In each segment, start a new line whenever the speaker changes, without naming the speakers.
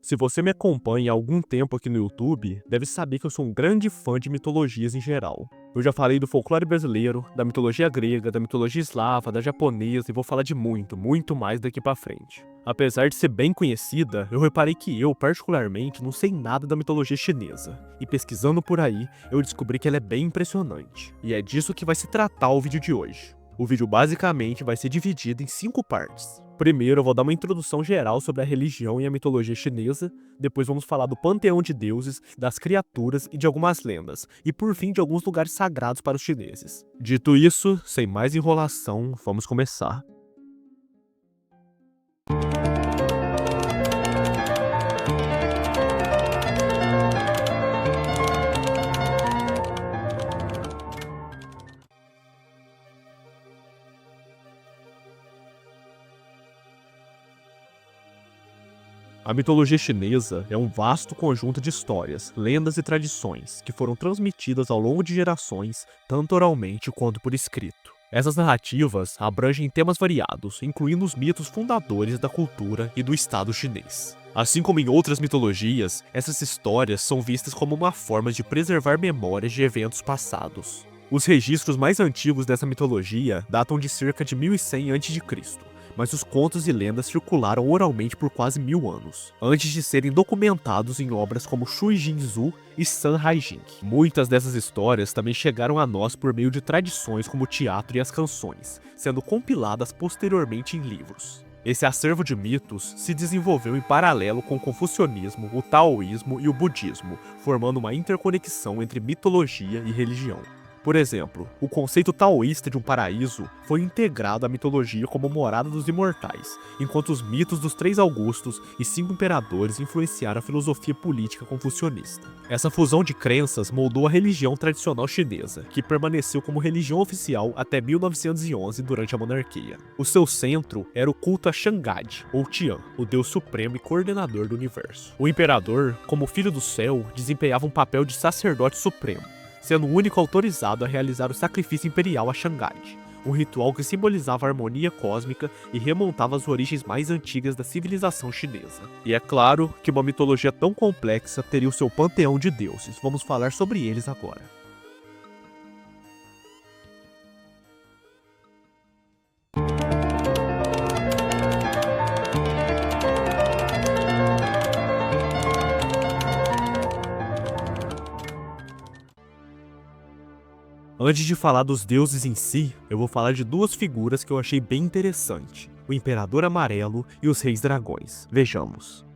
Se você me acompanha há algum tempo aqui no YouTube, deve saber que eu sou um grande fã de mitologias em geral. Eu já falei do folclore brasileiro, da mitologia grega, da mitologia eslava, da japonesa e vou falar de muito mais daqui pra frente. Apesar de ser bem conhecida, eu reparei que eu, particularmente, não sei nada da mitologia chinesa. E pesquisando por aí, eu descobri que ela é bem impressionante. E é disso que vai se tratar o vídeo de hoje. O vídeo basicamente vai ser dividido em 5 partes. Primeiro eu vou dar uma introdução geral sobre a religião e a mitologia chinesa, depois vamos falar do panteão de deuses, das criaturas e de algumas lendas, e por fim de alguns lugares sagrados para os chineses. Dito isso, sem mais enrolação, vamos começar. A mitologia chinesa é um vasto conjunto de histórias, lendas e tradições que foram transmitidas ao longo de gerações, tanto oralmente quanto por escrito. Essas narrativas abrangem temas variados, incluindo os mitos fundadores da cultura e do Estado chinês. Assim como em outras mitologias, essas histórias são vistas como uma forma de preservar memórias de eventos passados. Os registros mais antigos dessa mitologia datam de cerca de 1100 a.C., mas os contos e lendas circularam oralmente por quase 1000 anos, antes de serem documentados em obras como Shui Jingzhu e San Haijing. Muitas dessas histórias também chegaram a nós por meio de tradições como o teatro e as canções, sendo compiladas posteriormente em livros. Esse acervo de mitos se desenvolveu em paralelo com o confucionismo, o taoísmo e o budismo, formando uma interconexão entre mitologia e religião. Por exemplo, o conceito taoísta de um paraíso foi integrado à mitologia como morada dos imortais, enquanto os mitos dos 3 Augustos e 5 imperadores influenciaram a filosofia política confucionista. Essa fusão de crenças moldou a religião tradicional chinesa, que permaneceu como religião oficial até 1911 durante a monarquia. O seu centro era o culto a Shangad, ou Tian, o deus supremo e coordenador do universo. O imperador, como filho do céu, desempenhava um papel de sacerdote supremo, sendo o único autorizado a realizar o sacrifício imperial a Shangad, um ritual que simbolizava a harmonia cósmica e remontava às origens mais antigas da civilização chinesa. E é claro que uma mitologia tão complexa teria o seu panteão de deuses. Vamos falar sobre eles agora. Antes de falar dos deuses em si, eu vou falar de 2 figuras que eu achei bem interessante: o Imperador Amarelo e os Reis Dragões. Vejamos.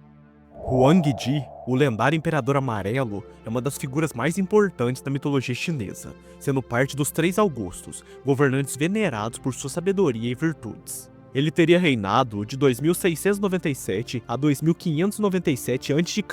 Huang Di, o lendário Imperador Amarelo, é uma das figuras mais importantes da mitologia chinesa, sendo parte dos 3 Augustos, governantes venerados por sua sabedoria e virtudes. Ele teria reinado de 2697 a 2597 a.C.,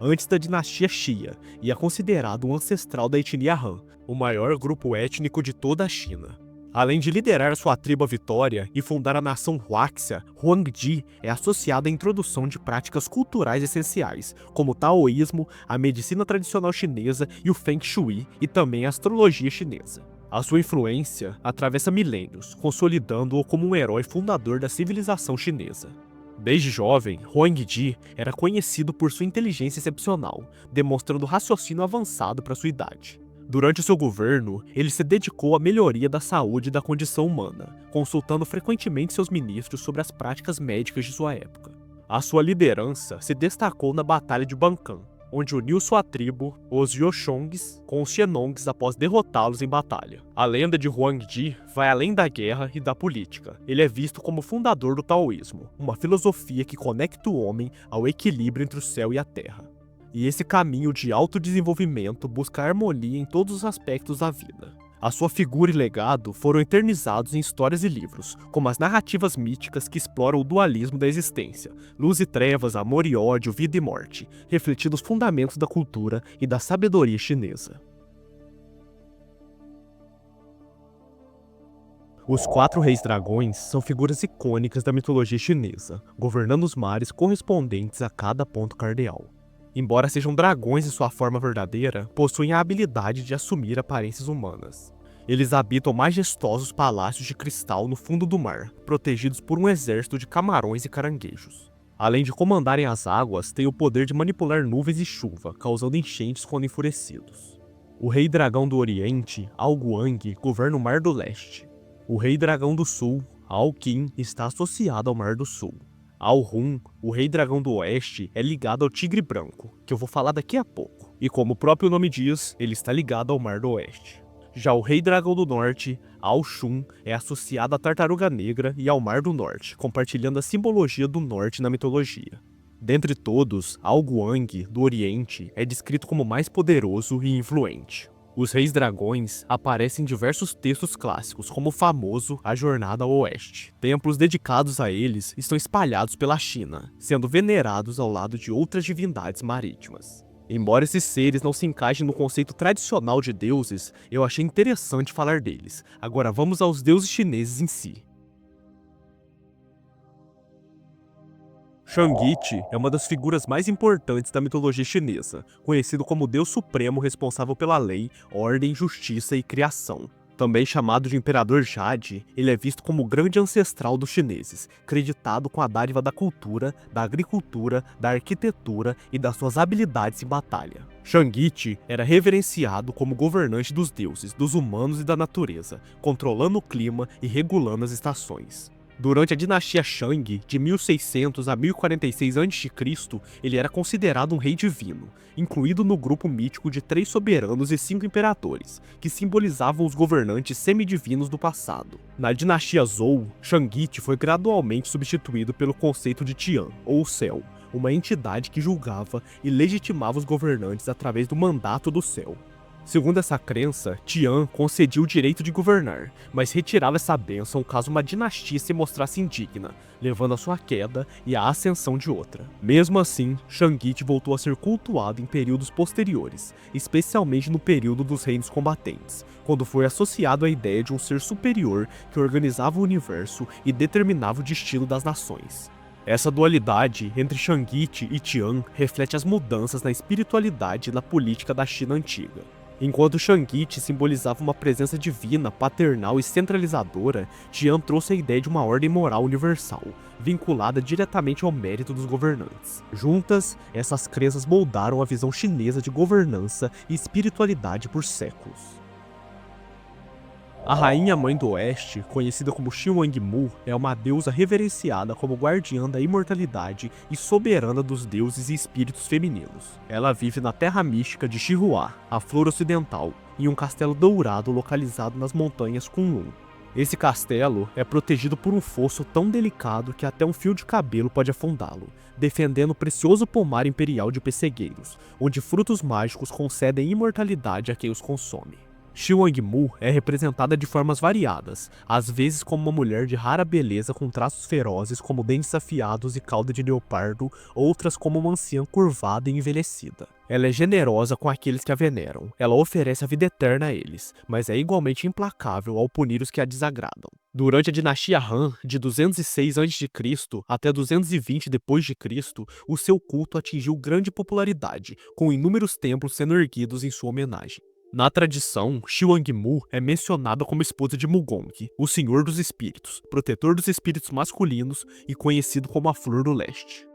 antes da dinastia Xia, e é considerado um ancestral da etnia Han, o maior grupo étnico de toda a China. Além de liderar sua tribo à vitória e fundar a nação Huaxia, Huang Di é associado à introdução de práticas culturais essenciais, como o taoísmo, a medicina tradicional chinesa e o Feng Shui, e também a astrologia chinesa. A sua influência atravessa milênios, consolidando-o como um herói fundador da civilização chinesa. Desde jovem, Huang Di era conhecido por sua inteligência excepcional, demonstrando raciocínio avançado para sua idade. Durante seu governo, ele se dedicou à melhoria da saúde e da condição humana, consultando frequentemente seus ministros sobre as práticas médicas de sua época. A sua liderança se destacou na Batalha de Bankan, onde uniu sua tribo, os Yoshongs, com os Shennongs após derrotá-los em batalha. A lenda de Huang Di vai além da guerra e da política. Ele é visto como fundador do taoísmo, uma filosofia que conecta o homem ao equilíbrio entre o céu e a terra. E esse caminho de autodesenvolvimento busca harmonia em todos os aspectos da vida. A sua figura e legado foram eternizados em histórias e livros, como as narrativas míticas que exploram o dualismo da existência, luz e trevas, amor e ódio, vida e morte, refletindo os fundamentos da cultura e da sabedoria chinesa. Os 4 reis dragões são figuras icônicas da mitologia chinesa, governando os mares correspondentes a cada ponto cardeal. Embora sejam dragões em sua forma verdadeira, possuem a habilidade de assumir aparências humanas. Eles habitam majestosos palácios de cristal no fundo do mar, protegidos por um exército de camarões e caranguejos. Além de comandarem as águas, têm o poder de manipular nuvens e chuva, causando enchentes quando enfurecidos. O Rei Dragão do Oriente, Alguang, governa o Mar do Leste. O Rei Dragão do Sul, Alkin, está associado ao Mar do Sul. Alrun, o Rei Dragão do Oeste, é ligado ao Tigre Branco, que eu vou falar daqui a pouco. E como o próprio nome diz, ele está ligado ao Mar do Oeste. Já o Rei Dragão do Norte, Al-Shun, é associado à Tartaruga Negra e ao Mar do Norte, compartilhando a simbologia do Norte na mitologia. Dentre todos, Alguang, do Oriente, é descrito como mais poderoso e influente. Os Reis Dragões aparecem em diversos textos clássicos, como o famoso A Jornada ao Oeste. Templos dedicados a eles estão espalhados pela China, sendo venerados ao lado de outras divindades marítimas. Embora esses seres não se encaixem no conceito tradicional de deuses, eu achei interessante falar deles. Agora vamos aos deuses chineses em si. Shangite é uma das figuras mais importantes da mitologia chinesa, conhecido como o deus supremo responsável pela lei, ordem, justiça e criação. Também chamado de Imperador Jade, ele é visto como o grande ancestral dos chineses, creditado com a dádiva da cultura, da agricultura, da arquitetura e das suas habilidades em batalha. Shangite era reverenciado como governante dos deuses, dos humanos e da natureza, controlando o clima e regulando as estações. Durante a dinastia Shang, de 1600 a 1046 a.C., ele era considerado um rei divino, incluído no grupo mítico de 3 soberanos e 5 imperadores, que simbolizavam os governantes semidivinos do passado. Na dinastia Zhou, Shangite foi gradualmente substituído pelo conceito de Tian, ou céu, uma entidade que julgava e legitimava os governantes através do mandato do céu. Segundo essa crença, Tian concedia o direito de governar, mas retirava essa bênção caso uma dinastia se mostrasse indigna, levando à sua queda e à ascensão de outra. Mesmo assim, Shangite voltou a ser cultuado em períodos posteriores, especialmente no período dos reinos combatentes, quando foi associado à ideia de um ser superior que organizava o universo e determinava o destino das nações. Essa dualidade entre Shangite e Tian reflete as mudanças na espiritualidade e na política da China antiga. Enquanto Shangite simbolizava uma presença divina, paternal e centralizadora, Tian trouxe a ideia de uma ordem moral universal, vinculada diretamente ao mérito dos governantes. Juntas, essas crenças moldaram a visão chinesa de governança e espiritualidade por séculos. A Rainha Mãe do Oeste, conhecida como Shi Wangmu, é uma deusa reverenciada como guardiã da imortalidade e soberana dos deuses e espíritos femininos. Ela vive na terra mística de Xihua, a Flor Ocidental, em um castelo dourado localizado nas montanhas Kunlun. Esse castelo é protegido por um fosso tão delicado que até um fio de cabelo pode afundá-lo, defendendo o precioso pomar imperial de pessegueiros, onde frutos mágicos concedem imortalidade a quem os consome. Shi Wangmu é representada de formas variadas, às vezes como uma mulher de rara beleza com traços ferozes como dentes afiados e cauda de leopardo, outras como uma anciã curvada e envelhecida. Ela é generosa com aqueles que a veneram, ela oferece a vida eterna a eles, mas é igualmente implacável ao punir os que a desagradam. Durante a dinastia Han, de 206 a.C. até 220 d.C., o seu culto atingiu grande popularidade, com inúmeros templos sendo erguidos em sua homenagem. Na tradição, Shi Wangmu é mencionada como esposa de Mugong, o Senhor dos Espíritos, protetor dos espíritos masculinos e conhecido como a Flor do Leste.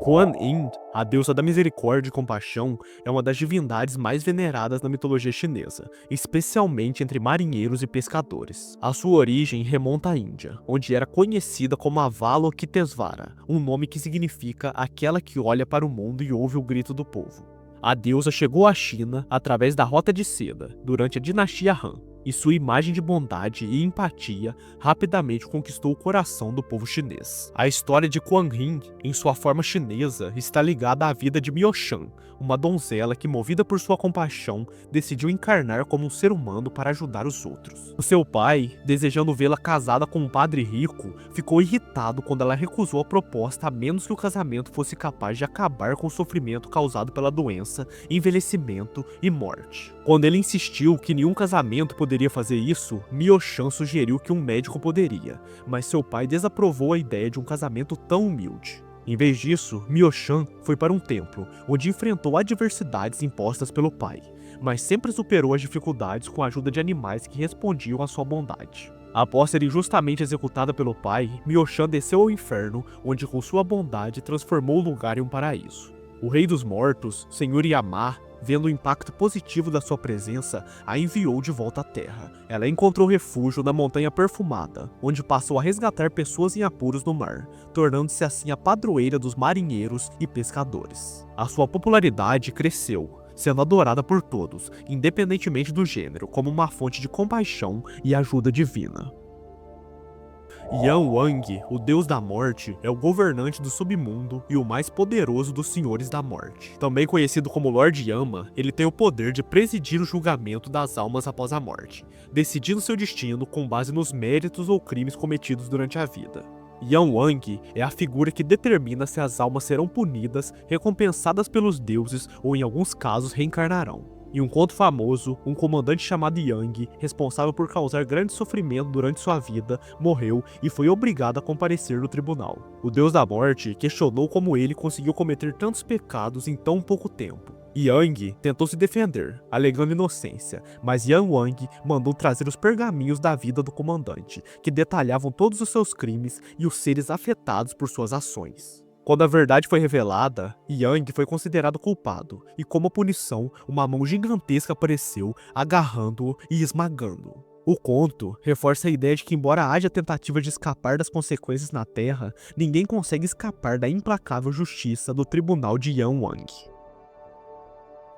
Kuan Yin, a deusa da misericórdia e compaixão, é uma das divindades mais veneradas na mitologia chinesa, especialmente entre marinheiros e pescadores. A sua origem remonta à Índia, onde era conhecida como Avalokitesvara, um nome que significa aquela que olha para o mundo e ouve o grito do povo. A deusa chegou à China através da Rota de Seda, durante a dinastia Han, e sua imagem de bondade e empatia rapidamente conquistou o coração do povo chinês. A história de Kuan Yin, em sua forma chinesa, está ligada à vida de Miao Shan, uma donzela que, movida por sua compaixão, decidiu encarnar como um ser humano para ajudar os outros. O seu pai, desejando vê-la casada com um padre rico, ficou irritado quando ela recusou a proposta a menos que o casamento fosse capaz de acabar com o sofrimento causado pela doença, envelhecimento e morte. Quando ele insistiu que nenhum casamento poderia fazer isso, Miao Shan sugeriu que um médico poderia, mas seu pai desaprovou a ideia de um casamento tão humilde. Em vez disso, Miao Shan foi para um templo, onde enfrentou adversidades impostas pelo pai, mas sempre superou as dificuldades com a ajuda de animais que respondiam à sua bondade. Após ser injustamente executada pelo pai, Mioshan desceu ao inferno, onde com sua bondade transformou o lugar em um paraíso. O Rei dos Mortos, Senhor Yamar, vendo o impacto positivo da sua presença, a enviou de volta à Terra. Ela encontrou refúgio na Montanha Perfumada, onde passou a resgatar pessoas em apuros no mar, tornando-se assim a padroeira dos marinheiros e pescadores. A sua popularidade cresceu, sendo adorada por todos, independentemente do gênero, como uma fonte de compaixão e ajuda divina. Yan Wang, o deus da morte, é o governante do submundo e o mais poderoso dos senhores da morte. Também conhecido como Lord Yama, ele tem o poder de presidir o julgamento das almas após a morte, decidindo seu destino com base nos méritos ou crimes cometidos durante a vida. Yan Wang é a figura que determina se as almas serão punidas, recompensadas pelos deuses ou em alguns casos reencarnarão. Em um conto famoso, um comandante chamado Yang, responsável por causar grande sofrimento durante sua vida, morreu e foi obrigado a comparecer no tribunal. O deus da morte questionou como ele conseguiu cometer tantos pecados em tão pouco tempo. Yang tentou se defender, alegando inocência, mas Yan Wang mandou trazer os pergaminhos da vida do comandante, que detalhavam todos os seus crimes e os seres afetados por suas ações. Quando a verdade foi revelada, Yang foi considerado culpado, e como punição, uma mão gigantesca apareceu, agarrando-o e esmagando-o. O conto reforça a ideia de que, embora haja tentativa de escapar das consequências na Terra, ninguém consegue escapar da implacável justiça do tribunal de Yan Wang.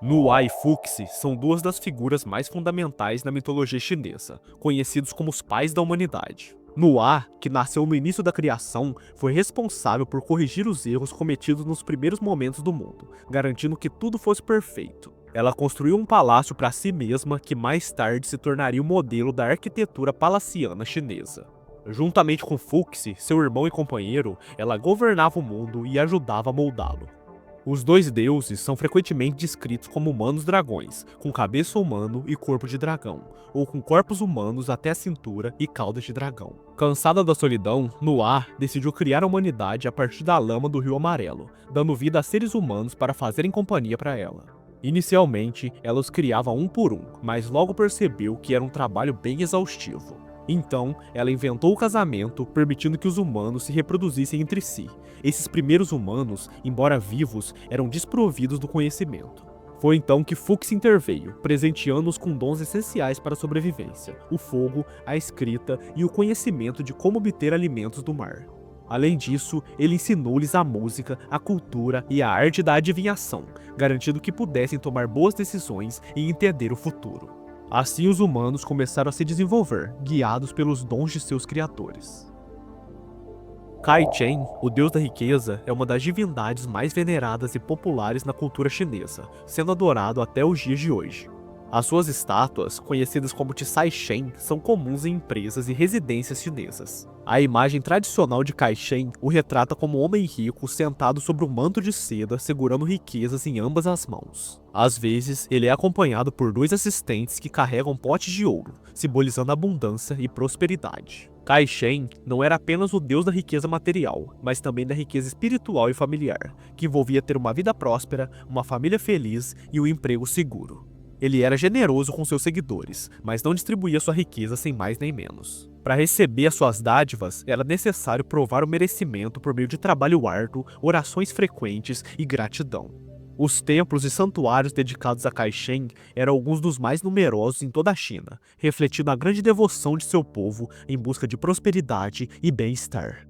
Nuwa e Fuxi são duas das figuras mais fundamentais na mitologia chinesa, conhecidos como os pais da humanidade. Nuwa, que nasceu no início da criação, foi responsável por corrigir os erros cometidos nos primeiros momentos do mundo, garantindo que tudo fosse perfeito. Ela construiu um palácio para si mesma que mais tarde se tornaria o modelo da arquitetura palaciana chinesa. Juntamente com Fuxi, seu irmão e companheiro, ela governava o mundo e ajudava a moldá-lo. Os dois deuses são frequentemente descritos como humanos-dragões, com cabeça humano e corpo de dragão, ou com corpos humanos até a cintura e caudas de dragão. Cansada da solidão, Nuwa decidiu criar a humanidade a partir da lama do Rio Amarelo, dando vida a seres humanos para fazerem companhia para ela. Inicialmente, ela os criava um por um, mas logo percebeu que era um trabalho bem exaustivo. Então, ela inventou o casamento, permitindo que os humanos se reproduzissem entre si. Esses primeiros humanos, embora vivos, eram desprovidos do conhecimento. Foi então que Fuxi interveio, presenteando-os com dons essenciais para a sobrevivência: o fogo, a escrita e o conhecimento de como obter alimentos do mar. Além disso, ele ensinou-lhes a música, a cultura e a arte da adivinhação, garantindo que pudessem tomar boas decisões e entender o futuro. Assim, os humanos começaram a se desenvolver, guiados pelos dons de seus criadores. Kai Chen, o deus da riqueza, é uma das divindades mais veneradas e populares na cultura chinesa, sendo adorado até os dias de hoje. As suas estátuas, conhecidas como Tsai Shen, são comuns em empresas e residências chinesas. A imagem tradicional de Kai Chen o retrata como um homem rico sentado sobre um manto de seda segurando riquezas em ambas as mãos. Às vezes, ele é acompanhado por dois assistentes que carregam potes de ouro, simbolizando abundância e prosperidade. Kai Chen não era apenas o deus da riqueza material, mas também da riqueza espiritual e familiar, que envolvia ter uma vida próspera, uma família feliz e um emprego seguro. Ele era generoso com seus seguidores, mas não distribuía sua riqueza sem mais nem menos. Para receber as suas dádivas, era necessário provar o merecimento por meio de trabalho árduo, orações frequentes e gratidão. Os templos e santuários dedicados a Kai Chen eram alguns dos mais numerosos em toda a China, refletindo a grande devoção de seu povo em busca de prosperidade e bem-estar.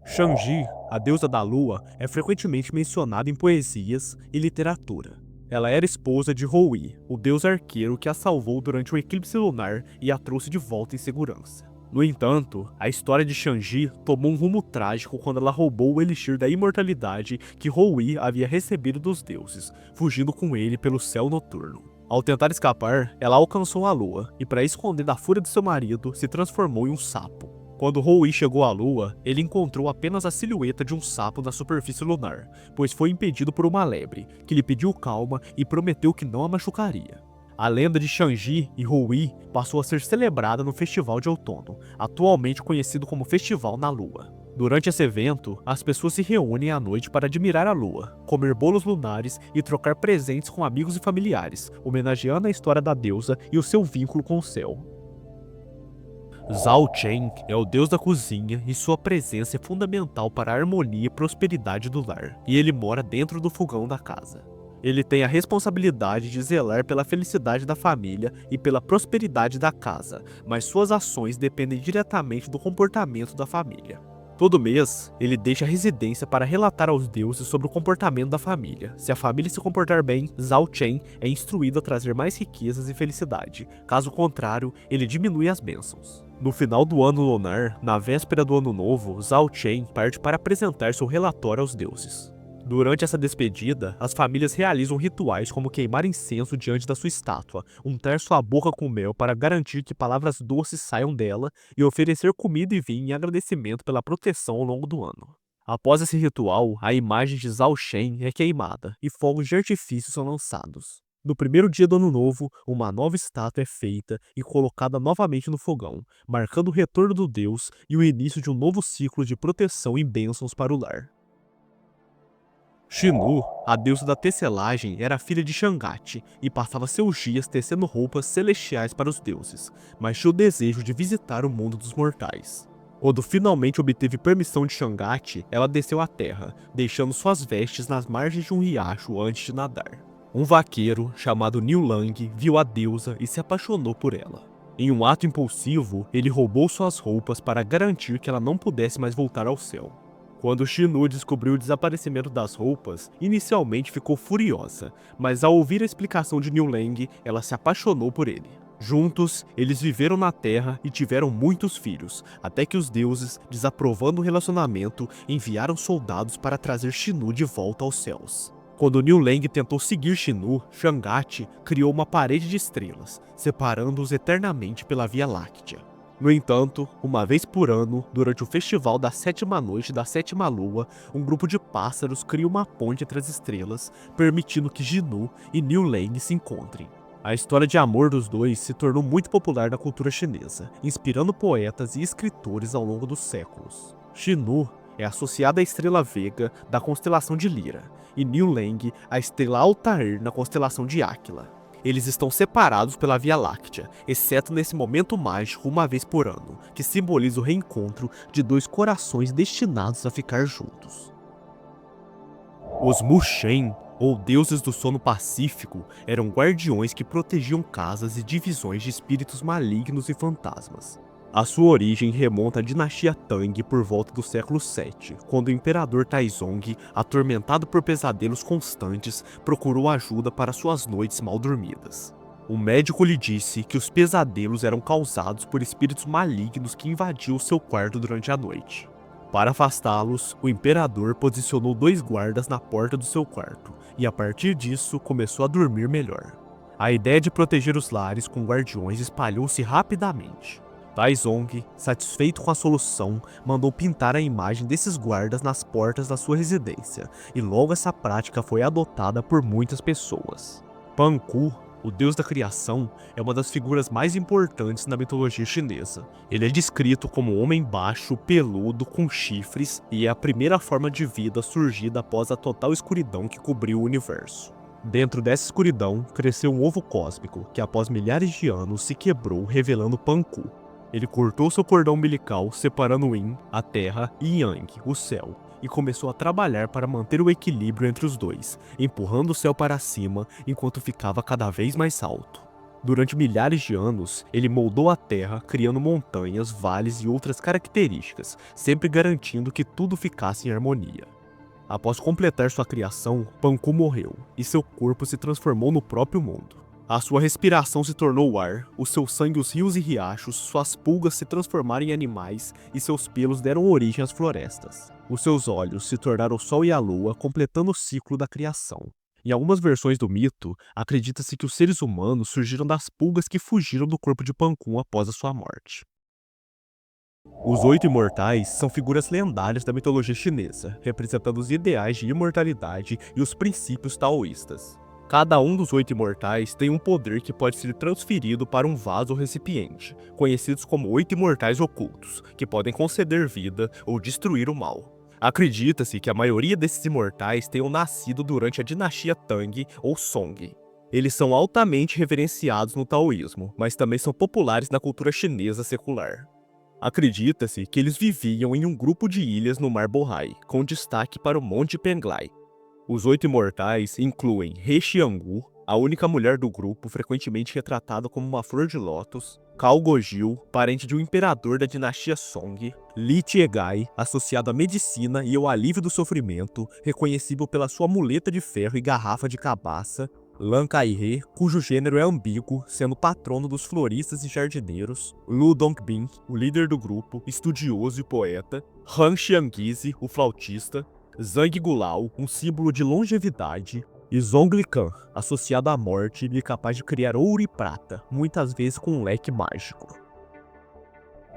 Shangji, a deusa da lua, é frequentemente mencionada em poesias e literatura. Ela era esposa de Hou-yi, o deus arqueiro que a salvou durante o eclipse lunar e a trouxe de volta em segurança. No entanto, a história de Shangji tomou um rumo trágico quando ela roubou o elixir da imortalidade que Hou-yi havia recebido dos deuses, fugindo com ele pelo céu noturno. Ao tentar escapar, ela alcançou a lua e, para esconder da fúria de seu marido, se transformou em um sapo. Quando Hou-yi chegou à lua, ele encontrou apenas a silhueta de um sapo na superfície lunar, pois foi impedido por uma lebre, que lhe pediu calma e prometeu que não a machucaria. A lenda de Shangji e Hou-yi passou a ser celebrada no Festival de Outono, atualmente conhecido como Festival na Lua. Durante esse evento, as pessoas se reúnem à noite para admirar a lua, comer bolos lunares e trocar presentes com amigos e familiares, homenageando a história da deusa e o seu vínculo com o céu. Zhao Chen é o deus da cozinha e sua presença é fundamental para a harmonia e prosperidade do lar, e ele mora dentro do fogão da casa. Ele tem a responsabilidade de zelar pela felicidade da família e pela prosperidade da casa, mas suas ações dependem diretamente do comportamento da família. Todo mês, ele deixa a residência para relatar aos deuses sobre o comportamento da família. Se a família se comportar bem, Zhao Chen é instruído a trazer mais riquezas e felicidade. Caso contrário, ele diminui as bênçãos. No final do ano lunar, na véspera do ano novo, Zhao Chen parte para apresentar seu relatório aos deuses. Durante essa despedida, as famílias realizam rituais como queimar incenso diante da sua estátua, untar sua boca com mel para garantir que palavras doces saiam dela e oferecer comida e vinho em agradecimento pela proteção ao longo do ano. Após esse ritual, a imagem de Zhao Shen é queimada e fogos de artifício são lançados. No primeiro dia do ano novo, uma nova estátua é feita e colocada novamente no fogão, marcando o retorno do deus e o início de um novo ciclo de proteção e bênçãos para o lar. Shinu, a deusa da tecelagem, era filha de Shangati e passava seus dias tecendo roupas celestiais para os deuses, mas tinha o desejo de visitar o mundo dos mortais. Quando finalmente obteve permissão de Shangati, ela desceu à terra, deixando suas vestes nas margens de um riacho antes de nadar. Um vaqueiro, chamado Niu Lang, viu a deusa e se apaixonou por ela. Em um ato impulsivo, ele roubou suas roupas para garantir que ela não pudesse mais voltar ao céu. Quando Shinu descobriu o desaparecimento das roupas, inicialmente ficou furiosa, mas ao ouvir a explicação de Niu Lang, ela se apaixonou por ele. Juntos, eles viveram na Terra e tiveram muitos filhos, até que os deuses, desaprovando o relacionamento, enviaram soldados para trazer Shinu de volta aos céus. Quando Niu Lang tentou seguir Shinu, Shangati criou uma parede de estrelas, separando-os eternamente pela Via Láctea. No entanto, uma vez por ano, durante o festival da sétima noite da sétima lua, um grupo de pássaros cria uma ponte entre as estrelas, permitindo que Shinu e Niu Lang se encontrem. A história de amor dos dois se tornou muito popular na cultura chinesa, inspirando poetas e escritores ao longo dos séculos. Shinu é associada à estrela Vega da constelação de Lira, e Niu Lang à estrela Altair na constelação de Áquila. Eles estão separados pela Via Láctea, exceto nesse momento mágico uma vez por ano, que simboliza o reencontro de dois corações destinados a ficar juntos. Os Mushen, ou deuses do sono pacífico, eram guardiões que protegiam casas e divisões de espíritos malignos e fantasmas. A sua origem remonta à dinastia Tang por volta do século VII, quando o imperador Taizong, atormentado por pesadelos constantes, procurou ajuda para suas noites mal dormidas. Um médico lhe disse que os pesadelos eram causados por espíritos malignos que invadiam seu quarto durante a noite. Para afastá-los, o imperador posicionou 2 guardas na porta do seu quarto, e a partir disso começou a dormir melhor. A ideia de proteger os lares com guardiões espalhou-se rapidamente. Taizong, satisfeito com a solução, mandou pintar a imagem desses guardas nas portas da sua residência, e logo essa prática foi adotada por muitas pessoas. Panku, o deus da criação, é uma das figuras mais importantes na mitologia chinesa. Ele é descrito como um homem baixo, peludo, com chifres, e é a primeira forma de vida surgida após a total escuridão que cobriu o universo. Dentro dessa escuridão, cresceu um ovo cósmico, que após milhares de anos se quebrou, revelando Panku. Ele cortou seu cordão umbilical, separando o Yin, a terra, e Yang, o céu, e começou a trabalhar para manter o equilíbrio entre os dois, empurrando o céu para cima enquanto ficava cada vez mais alto. Durante milhares de anos, ele moldou a terra, criando montanhas, vales e outras características, sempre garantindo que tudo ficasse em harmonia. Após completar sua criação, Panku morreu, e seu corpo se transformou no próprio mundo. A sua respiração se tornou o ar, o seu sangue os rios e riachos, suas pulgas se transformaram em animais e seus pelos deram origem às florestas. Os seus olhos se tornaram o sol e a lua, completando o ciclo da criação. Em algumas versões do mito, acredita-se que os seres humanos surgiram das pulgas que fugiram do corpo de Panku após a sua morte. Os 8 imortais são figuras lendárias da mitologia chinesa, representando os ideais de imortalidade e os princípios taoístas. Cada um dos 8 imortais tem um poder que pode ser transferido para um vaso ou recipiente, conhecidos como 8 imortais ocultos, que podem conceder vida ou destruir o mal. Acredita-se que a maioria desses imortais tenham nascido durante a dinastia Tang ou Song. Eles são altamente reverenciados no taoísmo, mas também são populares na cultura chinesa secular. Acredita-se que eles viviam em um grupo de ilhas no Mar Bohai, com destaque para o Monte Penglai. Os 8 imortais incluem He Xianggu, a única mulher do grupo frequentemente retratada como uma flor de lótus, Cao Gojil, parente de um imperador da dinastia Song, Li Tiegai, associado à medicina e ao alívio do sofrimento, reconhecível pela sua muleta de ferro e garrafa de cabaça, Lan Kai-he, cujo gênero é ambíguo, sendo patrono dos floristas e jardineiros, Lu Dongbin, o líder do grupo, estudioso e poeta, Han Xiangzi, o flautista, Zhang Gulao, um símbolo de longevidade, e Zonglican, associado à morte e capaz de criar ouro e prata, muitas vezes com um leque mágico.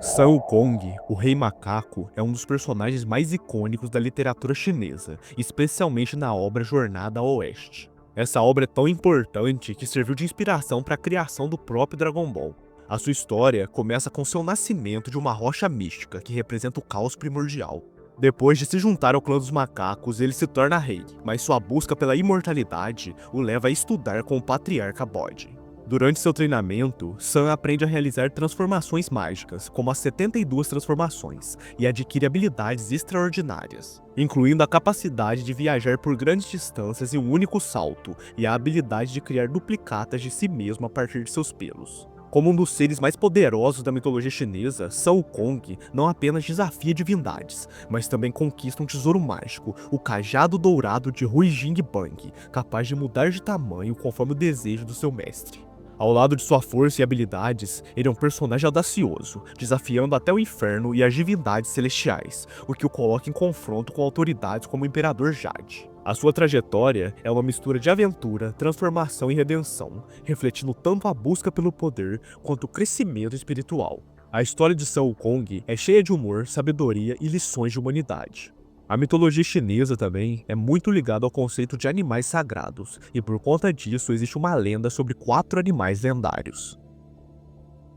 Sun Wukong, o Rei Macaco, é um dos personagens mais icônicos da literatura chinesa, especialmente na obra Jornada ao Oeste. Essa obra é tão importante que serviu de inspiração para a criação do próprio Dragon Ball. A sua história começa com seu nascimento de uma rocha mística que representa o caos primordial. Depois de se juntar ao clã dos macacos, ele se torna rei, mas sua busca pela imortalidade o leva a estudar com o patriarca Bode. Durante seu treinamento, Sun aprende a realizar transformações mágicas, como as 72 transformações, e adquire habilidades extraordinárias, incluindo a capacidade de viajar por grandes distâncias em um único salto e a habilidade de criar duplicatas de si mesmo a partir de seus pelos. Como um dos seres mais poderosos da mitologia chinesa, Sun Wukong não apenas desafia divindades, mas também conquista um tesouro mágico, o Cajado Dourado de Huijing Bang, capaz de mudar de tamanho conforme o desejo do seu mestre. Ao lado de sua força e habilidades, ele é um personagem audacioso, desafiando até o inferno e as divindades celestiais, o que o coloca em confronto com autoridades como o Imperador Jade. A sua trajetória é uma mistura de aventura, transformação e redenção, refletindo tanto a busca pelo poder quanto o crescimento espiritual. A história de Sun Wukong é cheia de humor, sabedoria e lições de humanidade. A mitologia chinesa também é muito ligada ao conceito de animais sagrados, e por conta disso existe uma lenda sobre 4 animais lendários.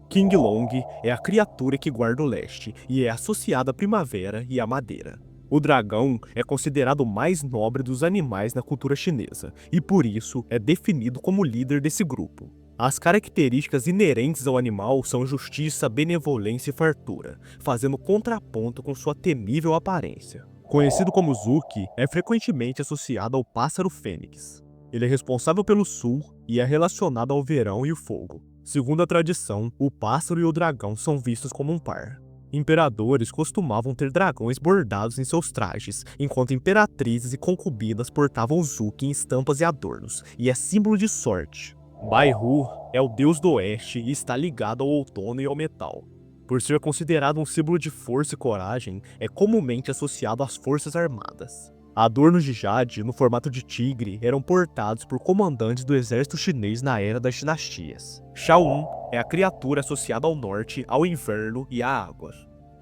King Long é a criatura que guarda o leste e é associada à primavera e à madeira. O dragão é considerado o mais nobre dos animais na cultura chinesa, e por isso é definido como líder desse grupo. As características inerentes ao animal são justiça, benevolência e fartura, fazendo contraponto com sua temível aparência. Conhecido como Zuki, é frequentemente associado ao pássaro fênix. Ele é responsável pelo sul e é relacionado ao verão e o fogo. Segundo a tradição, o pássaro e o dragão são vistos como um par. Imperadores costumavam ter dragões bordados em seus trajes, enquanto imperatrizes e concubinas portavam Zuki em estampas e adornos, e é símbolo de sorte. Bai Hu é o deus do oeste e está ligado ao outono e ao metal. Por ser considerado um símbolo de força e coragem, é comumente associado às forças armadas. Adornos de jade, no formato de tigre, eram portados por comandantes do exército chinês na era das dinastias. Shaun é a criatura associada ao norte, ao inverno e à água.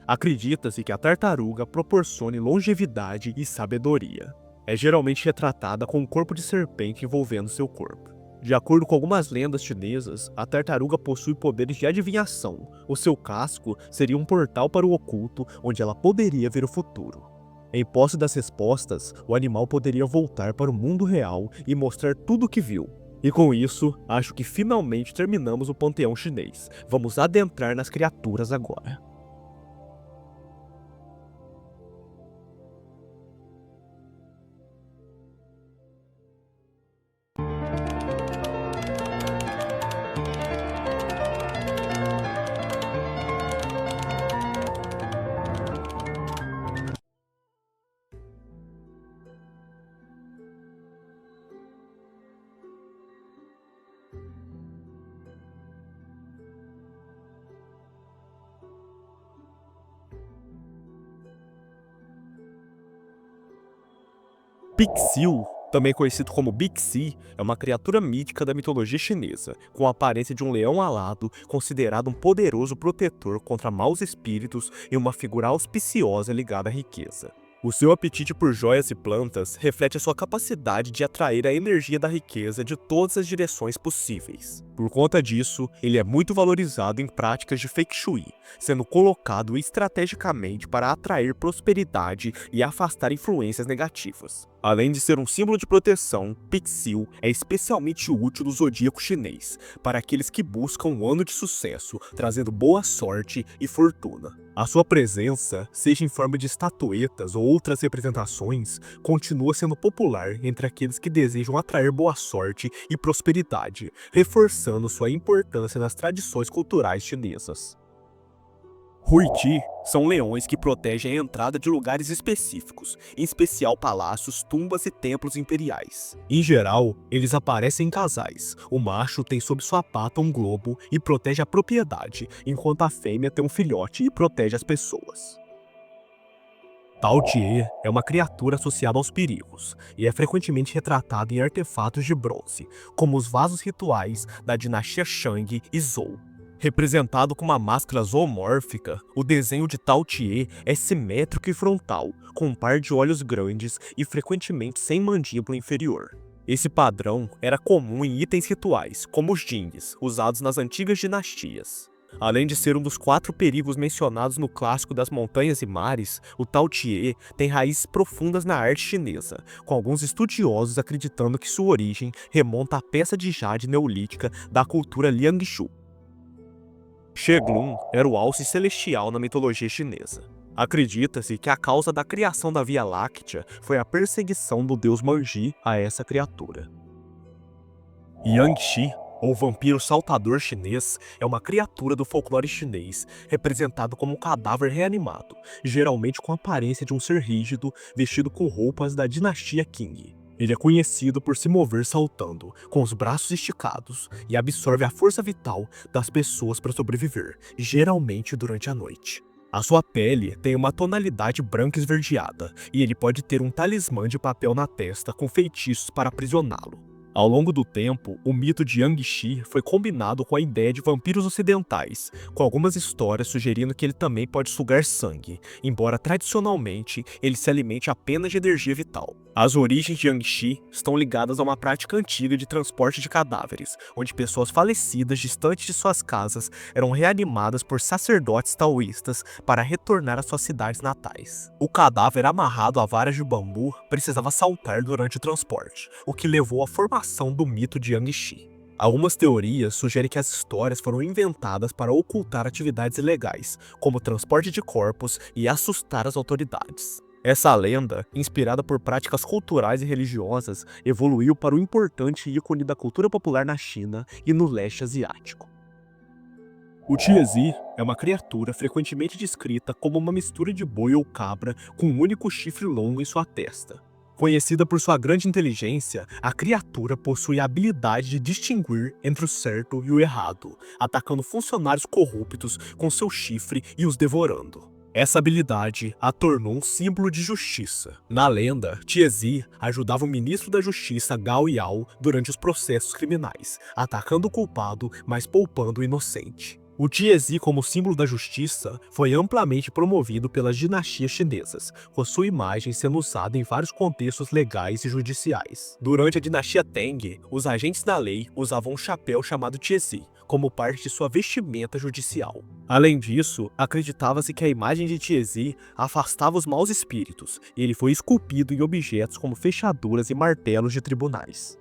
Acredita-se que a tartaruga proporcione longevidade e sabedoria. É geralmente retratada com um corpo de serpente envolvendo seu corpo. De acordo com algumas lendas chinesas, a tartaruga possui poderes de adivinhação. O seu casco seria um portal para o oculto, onde ela poderia ver o futuro. Em posse das respostas, o animal poderia voltar para o mundo real e mostrar tudo o que viu. E com isso, acho que finalmente terminamos o panteão chinês. Vamos adentrar nas criaturas agora. Pixiu, também conhecido como Bixi, é uma criatura mítica da mitologia chinesa, com a aparência de um leão alado, considerado um poderoso protetor contra maus espíritos e uma figura auspiciosa ligada à riqueza. O seu apetite por joias e plantas reflete a sua capacidade de atrair a energia da riqueza de todas as direções possíveis. Por conta disso, ele é muito valorizado em práticas de Feng Shui, sendo colocado estrategicamente para atrair prosperidade e afastar influências negativas. Além de ser um símbolo de proteção, Pixil é especialmente útil no zodíaco chinês, para aqueles que buscam um ano de sucesso, trazendo boa sorte e fortuna. A sua presença, seja em forma de estatuetas ou outras representações, continua sendo popular entre aqueles que desejam atrair boa sorte e prosperidade, reforçando sua importância nas tradições culturais chinesas. Huiti são leões que protegem a entrada de lugares específicos, em especial palácios, tumbas e templos imperiais. Em geral, eles aparecem em casais. O macho tem sob sua pata um globo e protege a propriedade, enquanto a fêmea tem um filhote e protege as pessoas. Tao Tie é uma criatura associada aos perigos e é frequentemente retratada em artefatos de bronze, como os vasos rituais da dinastia Shang e Zhou. Representado com uma máscara zoomórfica, o desenho de Tao Tie é simétrico e frontal, com um par de olhos grandes e frequentemente sem mandíbula inferior. Esse padrão era comum em itens rituais, como os jings, usados nas antigas dinastias. Além de ser um dos 4 perigos mencionados no clássico das montanhas e mares, o Tao Tie tem raízes profundas na arte chinesa, com alguns estudiosos acreditando que sua origem remonta à peça de jade neolítica da cultura Liangshu. Sheglun era o alce celestial na mitologia chinesa. Acredita-se que a causa da criação da Via Láctea foi a perseguição do deus Manji a essa criatura. Yangshi, ou vampiro saltador chinês, é uma criatura do folclore chinês, representado como um cadáver reanimado, geralmente com a aparência de um ser rígido, vestido com roupas da dinastia Qing. Ele é conhecido por se mover saltando, com os braços esticados, e absorve a força vital das pessoas para sobreviver, geralmente durante a noite. A sua pele tem uma tonalidade branca esverdeada, e ele pode ter um talismã de papel na testa com feitiços para aprisioná-lo. Ao longo do tempo, o mito de Yangshi foi combinado com a ideia de vampiros ocidentais, com algumas histórias sugerindo que ele também pode sugar sangue, embora tradicionalmente ele se alimente apenas de energia vital. As origens de Yangshi estão ligadas a uma prática antiga de transporte de cadáveres, onde pessoas falecidas distantes de suas casas eram reanimadas por sacerdotes taoístas para retornar às suas cidades natais. O cadáver amarrado a varas de bambu precisava saltar durante o transporte, o que levou à formação do mito de Yangshi. Algumas teorias sugerem que as histórias foram inventadas para ocultar atividades ilegais, como transporte de corpos e assustar as autoridades. Essa lenda, inspirada por práticas culturais e religiosas, evoluiu para um importante ícone da cultura popular na China e no leste asiático. O Tiezi é uma criatura frequentemente descrita como uma mistura de boi ou cabra com um único chifre longo em sua testa. Conhecida por sua grande inteligência, a criatura possui a habilidade de distinguir entre o certo e o errado, atacando funcionários corruptos com seu chifre e os devorando. Essa habilidade a tornou um símbolo de justiça. Na lenda, Tiezi ajudava o ministro da Justiça Gao Yao durante os processos criminais, atacando o culpado, mas poupando o inocente. O Tiezi, como símbolo da justiça, foi amplamente promovido pelas dinastias chinesas, com sua imagem sendo usada em vários contextos legais e judiciais. Durante a dinastia Tang, os agentes da lei usavam um chapéu chamado Tiezi, como parte de sua vestimenta judicial. Além disso, acreditava-se que a imagem de Tiezi afastava os maus espíritos, e ele foi esculpido em objetos como fechaduras e martelos de tribunais.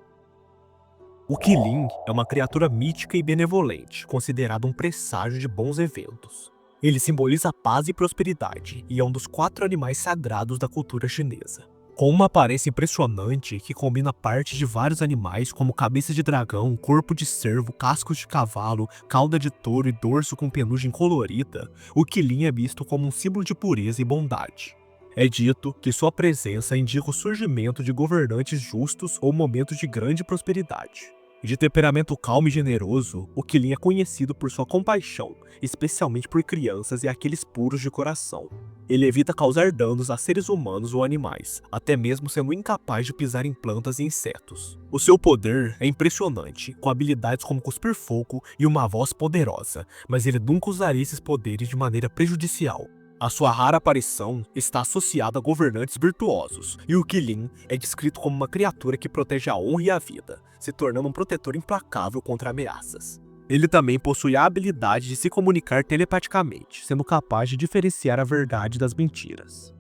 O Qilin é uma criatura mítica e benevolente, considerado um presságio de bons eventos. Ele simboliza paz e prosperidade e é um dos 4 animais sagrados da cultura chinesa. Com uma aparência impressionante que combina partes de vários animais como cabeça de dragão, corpo de cervo, cascos de cavalo, cauda de touro e dorso com penugem colorida, o Qilin é visto como um símbolo de pureza e bondade. É dito que sua presença indica o surgimento de governantes justos ou momentos de grande prosperidade. De temperamento calmo e generoso, o Qilin é conhecido por sua compaixão, especialmente por crianças e aqueles puros de coração. Ele evita causar danos a seres humanos ou animais, até mesmo sendo incapaz de pisar em plantas e insetos. O seu poder é impressionante, com habilidades como cuspir fogo e uma voz poderosa, mas ele nunca usaria esses poderes de maneira prejudicial. A sua rara aparição está associada a governantes virtuosos, e o Qilin é descrito como uma criatura que protege a honra e a vida, se tornando um protetor implacável contra ameaças. Ele também possui a habilidade de se comunicar telepaticamente, sendo capaz de diferenciar a verdade das mentiras.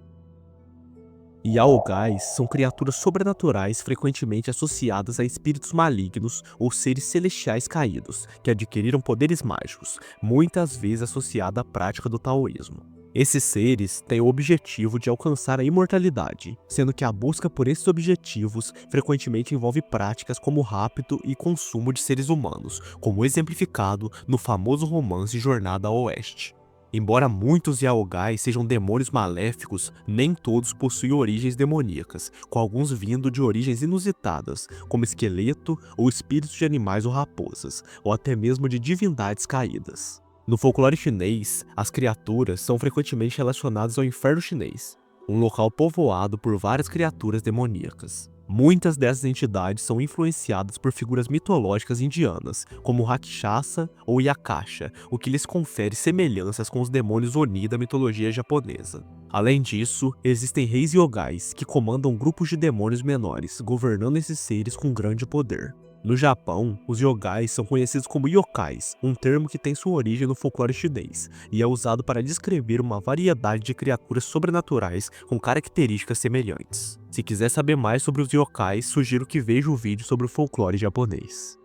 Yaogais são criaturas sobrenaturais frequentemente associadas a espíritos malignos ou seres celestiais caídos, que adquiriram poderes mágicos, muitas vezes associada à prática do taoísmo. Esses seres têm o objetivo de alcançar a imortalidade, sendo que a busca por esses objetivos frequentemente envolve práticas como o rapto e consumo de seres humanos, como exemplificado no famoso romance Jornada ao Oeste. Embora muitos Yaogais sejam demônios maléficos, nem todos possuem origens demoníacas, com alguns vindo de origens inusitadas, como esqueleto ou espíritos de animais ou raposas, ou até mesmo de divindades caídas. No folclore chinês, as criaturas são frequentemente relacionadas ao inferno chinês, um local povoado por várias criaturas demoníacas. Muitas dessas entidades são influenciadas por figuras mitológicas indianas, como o Rakshasa ou Yakasha, o que lhes confere semelhanças com os demônios Oni da mitologia japonesa. Além disso, existem reis yogais, que comandam grupos de demônios menores, governando esses seres com grande poder. No Japão, os yogais são conhecidos como yokais, um termo que tem sua origem no folclore chinês, e é usado para descrever uma variedade de criaturas sobrenaturais com características semelhantes. Se quiser saber mais sobre os yokais, sugiro que veja o vídeo sobre o folclore japonês.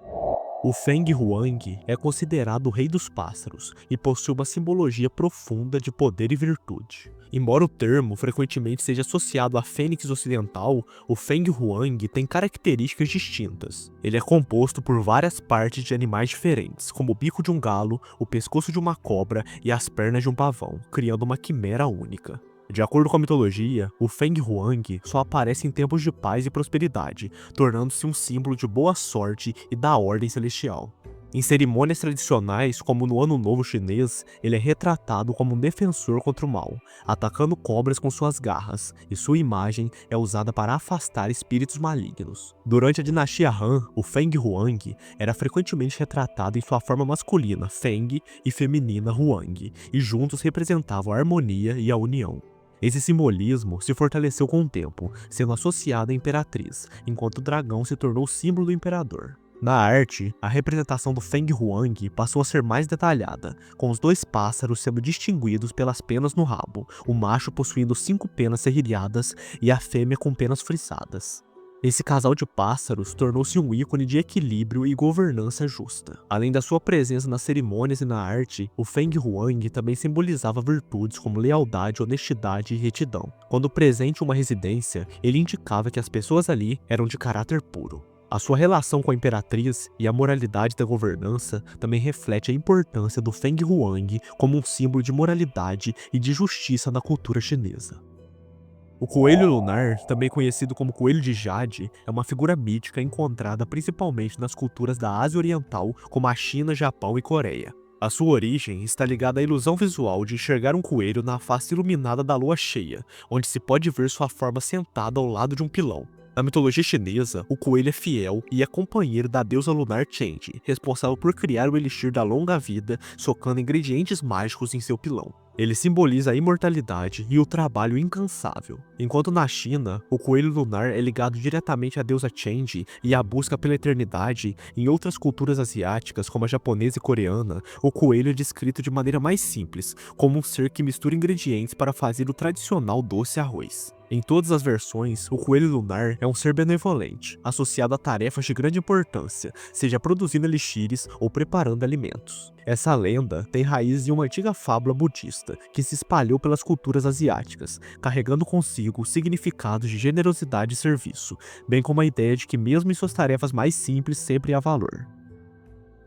O Feng Huang é considerado o rei dos pássaros e possui uma simbologia profunda de poder e virtude. Embora o termo frequentemente seja associado à fênix ocidental, o Feng Huang tem características distintas. Ele é composto por várias partes de animais diferentes, como o bico de um galo, o pescoço de uma cobra e as pernas de um pavão, criando uma quimera única. De acordo com a mitologia, o Feng Huang só aparece em tempos de paz e prosperidade, tornando-se um símbolo de boa sorte e da ordem celestial. Em cerimônias tradicionais, como no Ano Novo Chinês, ele é retratado como um defensor contra o mal, atacando cobras com suas garras, e sua imagem é usada para afastar espíritos malignos. Durante a dinastia Han, o Feng Huang era frequentemente retratado em sua forma masculina, Feng, e feminina, Huang, e juntos representavam a harmonia e a união. Esse simbolismo se fortaleceu com o tempo, sendo associado à imperatriz, enquanto o dragão se tornou o símbolo do imperador. Na arte, a representação do Feng Huang passou a ser mais detalhada, com os dois pássaros sendo distinguidos pelas penas no rabo, o macho possuindo 5 penas serrilhadas e a fêmea com penas frisadas. Esse casal de pássaros tornou-se um ícone de equilíbrio e governança justa. Além da sua presença nas cerimônias e na arte, o Feng Huang também simbolizava virtudes como lealdade, honestidade e retidão. Quando presente em uma residência, ele indicava que as pessoas ali eram de caráter puro. A sua relação com a imperatriz e a moralidade da governança também reflete a importância do Feng Huang como um símbolo de moralidade e de justiça na cultura chinesa. O coelho lunar, também conhecido como coelho de Jade, é uma figura mítica encontrada principalmente nas culturas da Ásia Oriental, como a China, Japão e Coreia. A sua origem está ligada à ilusão visual de enxergar um coelho na face iluminada da lua cheia, onde se pode ver sua forma sentada ao lado de um pilão. Na mitologia chinesa, o coelho é fiel e é companheiro da deusa lunar Chang'e, responsável por criar o elixir da longa vida, socando ingredientes mágicos em seu pilão. Ele simboliza a imortalidade e o trabalho incansável. Enquanto na China, o coelho lunar é ligado diretamente à deusa Chang'e e à busca pela eternidade, em outras culturas asiáticas, como a japonesa e coreana, o coelho é descrito de maneira mais simples, como um ser que mistura ingredientes para fazer o tradicional doce arroz. Em todas as versões, o coelho lunar é um ser benevolente, associado a tarefas de grande importância, seja produzindo elixires ou preparando alimentos. Essa lenda tem raízes em uma antiga fábula budista, que se espalhou pelas culturas asiáticas, carregando consigo significados de generosidade e serviço, bem como a ideia de que mesmo em suas tarefas mais simples sempre há valor.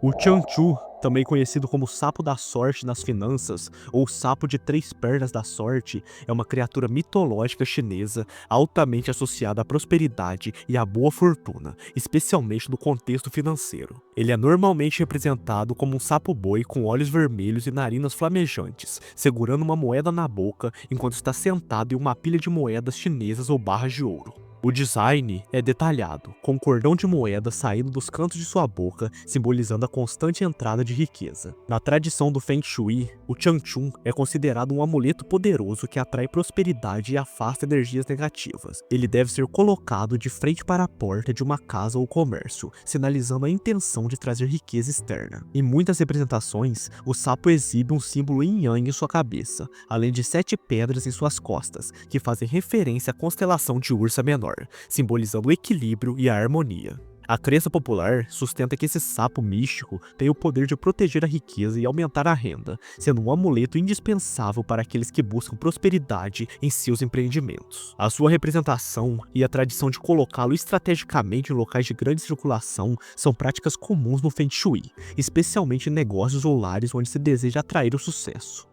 O Tianchu, também conhecido como sapo da sorte nas finanças ou sapo de 3 pernas da sorte, é uma criatura mitológica chinesa altamente associada à prosperidade e à boa fortuna, especialmente no contexto financeiro. Ele é normalmente representado como um sapo-boi com olhos vermelhos e narinas flamejantes, segurando uma moeda na boca enquanto está sentado em uma pilha de moedas chinesas ou barras de ouro. O design é detalhado, com um cordão de moeda saindo dos cantos de sua boca, simbolizando a constante entrada de riqueza. Na tradição do Feng Shui, o Changchun é considerado um amuleto poderoso que atrai prosperidade e afasta energias negativas. Ele deve ser colocado de frente para a porta de uma casa ou comércio, sinalizando a intenção de trazer riqueza externa. Em muitas representações, o sapo exibe um símbolo yin yang em sua cabeça, além de 7 pedras em suas costas, que fazem referência à constelação de Ursa Menor, simbolizando o equilíbrio e a harmonia. A crença popular sustenta que esse sapo místico tem o poder de proteger a riqueza e aumentar a renda, sendo um amuleto indispensável para aqueles que buscam prosperidade em seus empreendimentos. A sua representação e a tradição de colocá-lo estrategicamente em locais de grande circulação são práticas comuns no Feng Shui, especialmente em negócios ou lares onde se deseja atrair o sucesso.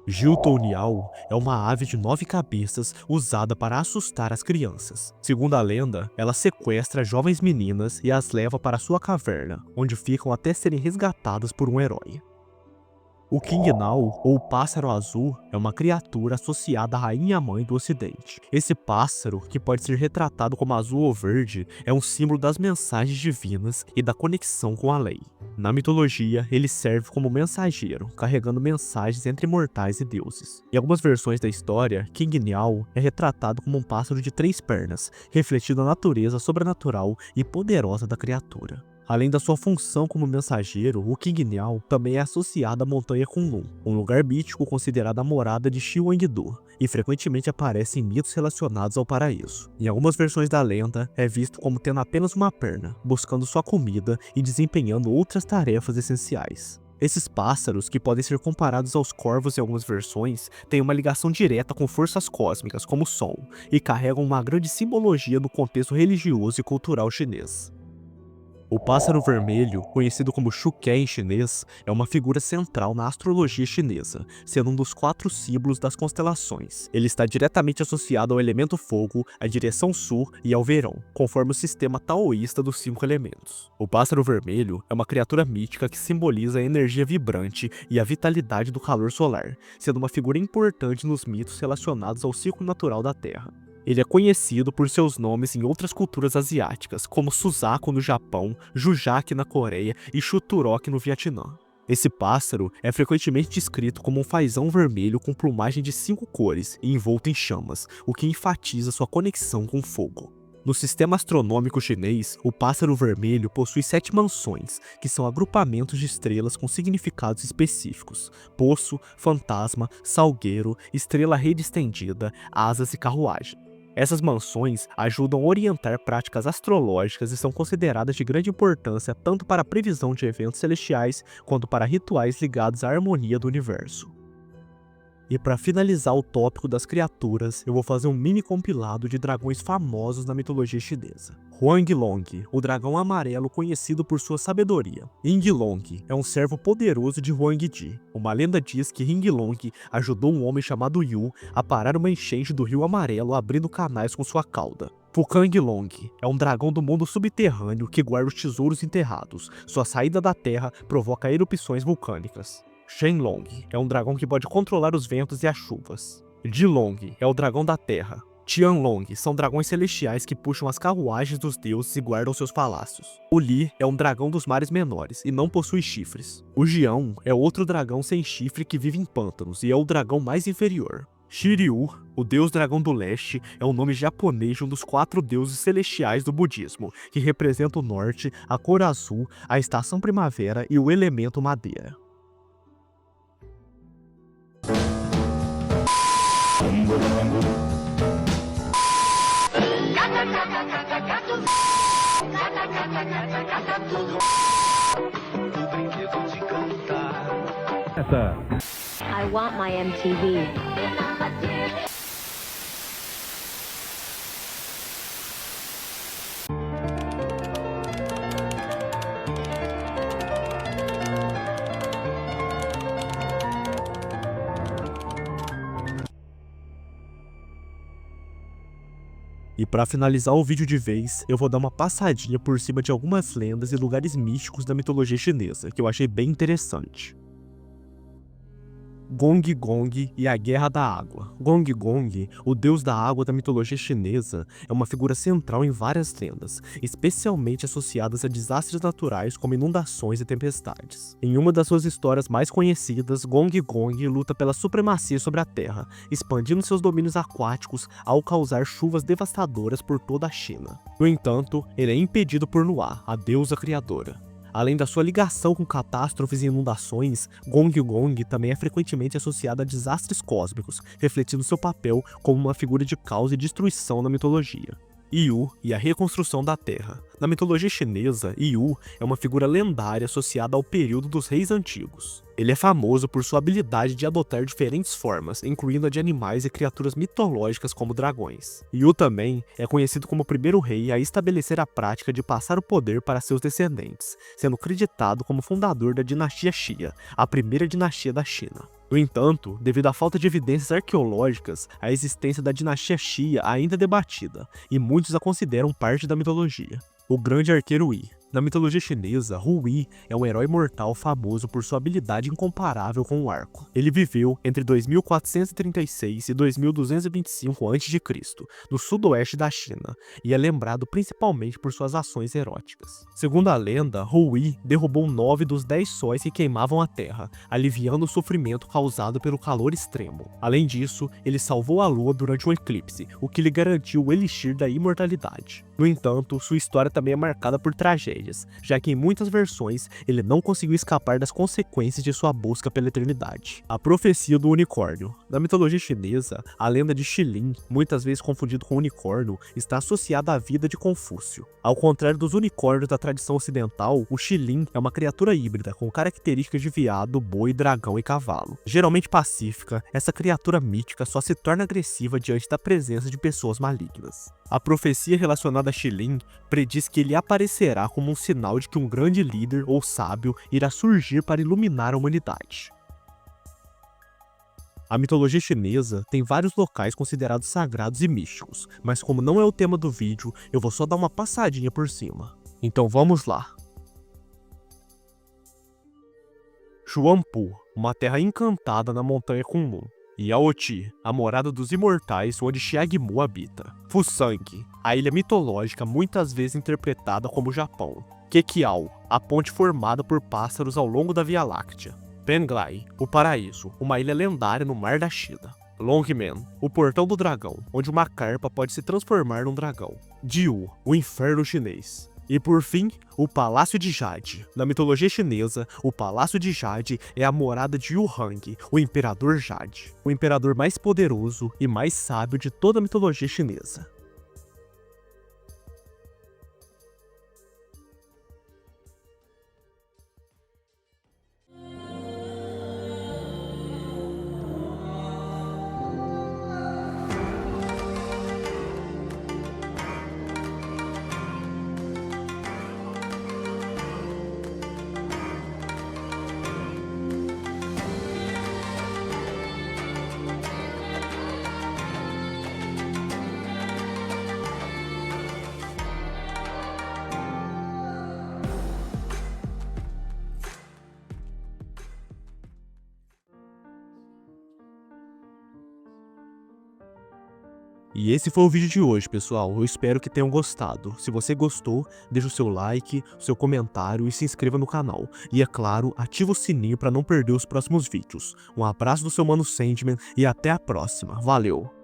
Jiutoniao é uma ave de 9 cabeças usada para assustar as crianças. Segundo a lenda, ela sequestra jovens meninas e as leva para sua caverna, onde ficam até serem resgatadas por um herói. O Qingniao, ou pássaro azul, é uma criatura associada à rainha-mãe do ocidente. Esse pássaro, que pode ser retratado como azul ou verde, é um símbolo das mensagens divinas e da conexão com a lei. Na mitologia, ele serve como mensageiro, carregando mensagens entre mortais e deuses. Em algumas versões da história, Qingniao é retratado como um pássaro de 3 pernas, refletindo a natureza sobrenatural e poderosa da criatura. Além da sua função como mensageiro, o Qingniao também é associado à montanha Kunlun, um lugar mítico considerado a morada de Shi Huangdu, e frequentemente aparece em mitos relacionados ao paraíso. Em algumas versões da lenda, é visto como tendo apenas uma perna, buscando sua comida e desempenhando outras tarefas essenciais. Esses pássaros, que podem ser comparados aos corvos em algumas versões, têm uma ligação direta com forças cósmicas, como o Sol, e carregam uma grande simbologia no contexto religioso e cultural chinês. O pássaro vermelho, conhecido como Shuke em chinês, é uma figura central na astrologia chinesa, sendo um dos 4 símbolos das constelações. Ele está diretamente associado ao elemento fogo, à direção sul e ao verão, conforme o sistema taoísta dos 5 elementos. O pássaro vermelho é uma criatura mítica que simboliza a energia vibrante e a vitalidade do calor solar, sendo uma figura importante nos mitos relacionados ao ciclo natural da Terra. Ele é conhecido por seus nomes em outras culturas asiáticas, como Suzaku no Japão, Jujaki na Coreia e Chuturok no Vietnã. Esse pássaro é frequentemente descrito como um fazão vermelho com plumagem de 5 cores e envolto em chamas, o que enfatiza sua conexão com o fogo. No sistema astronômico chinês, o pássaro vermelho possui 7 mansões, que são agrupamentos de estrelas com significados específicos: poço, fantasma, salgueiro, estrela rede estendida, asas e carruagem. Essas mansões ajudam a orientar práticas astrológicas e são consideradas de grande importância tanto para a previsão de eventos celestiais quanto para rituais ligados à harmonia do universo. E para finalizar o tópico das criaturas, eu vou fazer um mini compilado de dragões famosos na mitologia chinesa. Huanglong, o dragão amarelo conhecido por sua sabedoria. Yinglong é um servo poderoso de Huangdi. Uma lenda diz que Yinglong ajudou um homem chamado Yu a parar uma enchente do Rio Amarelo abrindo canais com sua cauda. Fukanglong é um dragão do mundo subterrâneo que guarda os tesouros enterrados. Sua saída da terra provoca erupções vulcânicas. Shenlong é um dragão que pode controlar os ventos e as chuvas. Jilong é o dragão da terra. Tianlong são dragões celestiais que puxam as carruagens dos deuses e guardam seus palácios. O Li é um dragão dos mares menores e não possui chifres. O Jiang é outro dragão sem chifre que vive em pântanos e é o dragão mais inferior. Shiryu, o deus dragão do leste, é o nome japonês de um dos 4 deuses celestiais do budismo, que representa o norte, a cor azul, a estação primavera e o elemento madeira.
I want my MTV.
E para finalizar o vídeo de vez, eu vou dar uma passadinha por cima de algumas lendas e lugares místicos da mitologia chinesa, que eu achei bem interessante. Gong Gong e a Guerra da Água. Gong Gong, o deus da água da mitologia chinesa, é uma figura central em várias lendas, especialmente associadas a desastres naturais como inundações e tempestades. Em uma das suas histórias mais conhecidas, Gong Gong luta pela supremacia sobre a Terra, expandindo seus domínios aquáticos ao causar chuvas devastadoras por toda a China. No entanto, ele é impedido por Nuá, a deusa criadora. Além da sua ligação com catástrofes e inundações, Gong Gong também é frequentemente associado a desastres cósmicos, refletindo seu papel como uma figura de caos e destruição na mitologia. Yu e a reconstrução da Terra. Na mitologia chinesa, Yu é uma figura lendária associada ao período dos reis antigos. Ele é famoso por sua habilidade de adotar diferentes formas, incluindo a de animais e criaturas mitológicas como dragões. Yu também é conhecido como o primeiro rei a estabelecer a prática de passar o poder para seus descendentes, sendo creditado como fundador da dinastia Xia, a primeira dinastia da China. No entanto, devido à falta de evidências arqueológicas, a existência da dinastia Xia ainda é debatida, e muitos a consideram parte da mitologia. O Grande Arqueiro Yi. Na mitologia chinesa, Hu Yi é um herói mortal famoso por sua habilidade incomparável com o arco. Ele viveu entre 2436 e 2225 a.C., no sudoeste da China, e é lembrado principalmente por suas ações eróticas. Segundo a lenda, Hu Yi derrubou 9 dos 10 sóis que queimavam a terra, aliviando o sofrimento causado pelo calor extremo. Além disso, ele salvou a lua durante um eclipse, o que lhe garantiu o elixir da imortalidade. No entanto, sua história também é marcada por tragédias, já que em muitas versões ele não conseguiu escapar das consequências de sua busca pela eternidade. A profecia do unicórnio. Na mitologia chinesa, a lenda de Shilin, muitas vezes confundido com unicórnio, está associada à vida de Confúcio. Ao contrário dos unicórnios da tradição ocidental, o Shilin é uma criatura híbrida com características de veado, boi, dragão e cavalo. Geralmente pacífica, essa criatura mítica só se torna agressiva diante da presença de pessoas malignas. A profecia relacionada a Shilin prediz que ele aparecerá como um sinal de que um grande líder ou sábio irá surgir para iluminar a humanidade. A mitologia chinesa tem vários locais considerados sagrados e místicos, mas como não é o tema do vídeo, eu vou só dar uma passadinha por cima. Então vamos lá. Xuanpu, uma terra encantada na montanha Kunlun. Yaoti, a morada dos imortais onde Xiangmu habita. Fusang, a ilha mitológica muitas vezes interpretada como Japão. Kekiao, a ponte formada por pássaros ao longo da Via Láctea. Penglai, o paraíso, uma ilha lendária no mar da China. Longmen, o portão do dragão, onde uma carpa pode se transformar num dragão. Diu, o inferno chinês. E por fim, o Palácio de Jade. Na mitologia chinesa, o Palácio de Jade é a morada de Yuhang, o Imperador Jade, o imperador mais poderoso e mais sábio de toda a mitologia chinesa. E esse foi o vídeo de hoje, pessoal. Eu espero que tenham gostado. Se você gostou, deixa o seu like, o seu comentário e se inscreva no canal. E é claro, ativa o sininho para não perder os próximos vídeos. Um abraço do seu Mano Sandman e até a próxima. Valeu!